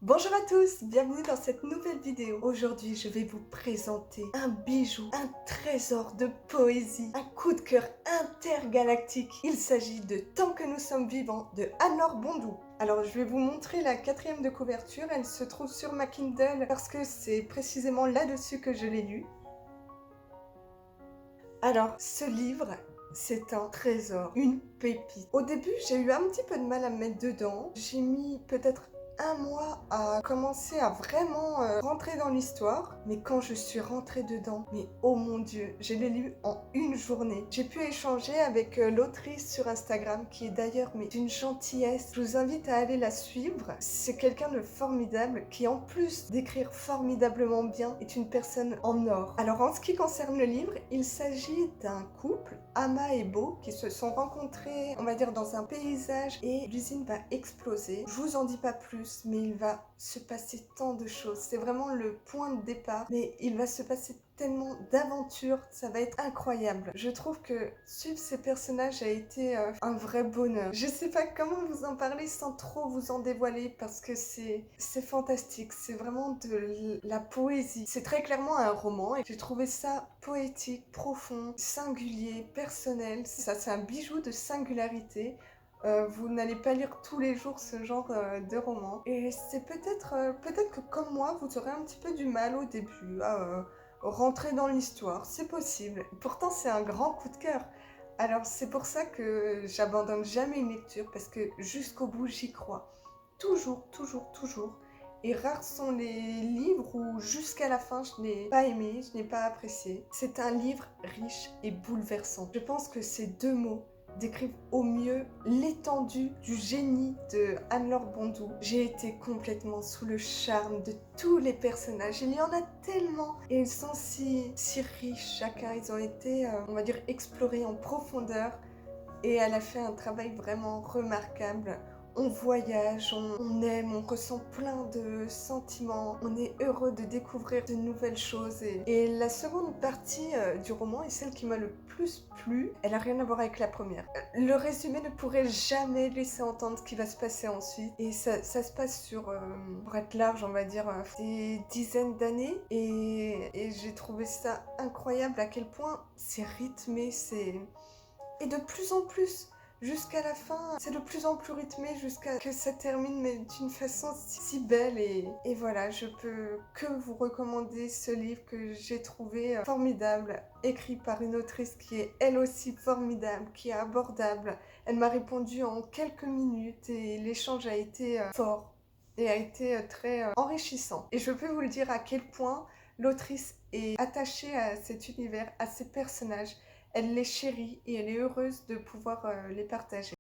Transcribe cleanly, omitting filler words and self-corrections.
Bonjour à tous, bienvenue dans cette nouvelle vidéo. Aujourd'hui, je vais vous présenter un bijou, un trésor de poésie, un coup de cœur intergalactique. Il s'agit de Tant que nous sommes vivants de Anne-Laure Bondou. Alors, je vais vous montrer la quatrième de couverture. Elle se trouve sur ma Kindle parce que c'est précisément là-dessus que je l'ai lu. Alors, ce livre, c'est un trésor, une pépite. Au début, j'ai eu un petit peu de mal à me mettre dedans. J'ai mis peut-être un mois à commencer à vraiment rentrer dans l'histoire. Mais quand je suis rentrée dedans, mais oh mon Dieu, je l'ai lu en une journée. J'ai pu échanger avec l'autrice sur Instagram, qui est d'ailleurs mais d'une gentillesse. Je vous invite à aller la suivre. C'est quelqu'un de formidable qui, en plus d'écrire formidablement bien, est une personne en or. Alors en ce qui concerne le livre, il s'agit d'un couple, Ama et Beau, qui se sont rencontrés, on va dire, dans un paysage et l'usine va exploser. Je vous en dis pas plus, mais il va se passer tant de choses. C'est vraiment le point de départ, mais il va se passer tellement d'aventures, ça va être incroyable. Je trouve que suivre ces personnages a été un vrai bonheur. Je sais pas comment vous en parler sans trop vous en dévoiler parce que c'est fantastique, c'est vraiment de la poésie. C'est très clairement un roman et j'ai trouvé ça poétique, profond, singulier, personnel. Ça, c'est un bijou de singularité. Vous n'allez pas lire tous les jours ce genre de roman. Et c'est peut-être que comme moi, vous aurez un petit peu du mal au début à rentrer dans l'histoire. C'est possible. Pourtant, c'est un grand coup de cœur. Alors, c'est pour ça que j'abandonne jamais une lecture parce que jusqu'au bout, j'y crois. Toujours, toujours, toujours. Et rares sont les livres où jusqu'à la fin je n'ai pas aimé, je n'ai pas apprécié. C'est un livre riche et bouleversant. Je pense que ces deux mots décrivent au mieux l'étendue du génie de Anne-Laure Bondou. J'ai été complètement sous le charme de tous les personnages. Il y en a tellement et ils sont si riches chacun. Ils ont été, on va dire, explorés en profondeur et elle a fait un travail vraiment remarquable. On voyage, on aime, on ressent plein de sentiments, on est heureux de découvrir de nouvelles choses. Et la seconde partie du roman est celle qui m'a le plus plu. Elle n'a rien à voir avec la première. Le résumé ne pourrait jamais laisser entendre ce qui va se passer ensuite. Et ça se passe sur, pour être large, on va dire, des dizaines d'années. Et j'ai trouvé ça incroyable à quel point c'est rythmé, c'est... Et de plus en plus, jusqu'à la fin, c'est de plus en plus rythmé jusqu'à que ça termine, mais d'une façon si belle. Et voilà, je peux que vous recommander ce livre que j'ai trouvé formidable, écrit par une autrice qui est elle aussi formidable, qui est abordable. Elle m'a répondu en quelques minutes et l'échange a été fort et a été très enrichissant. Et je peux vous le dire à quel point l'autrice est attachée à cet univers, à ces personnages. Elle les chérit et elle est heureuse de pouvoir les partager.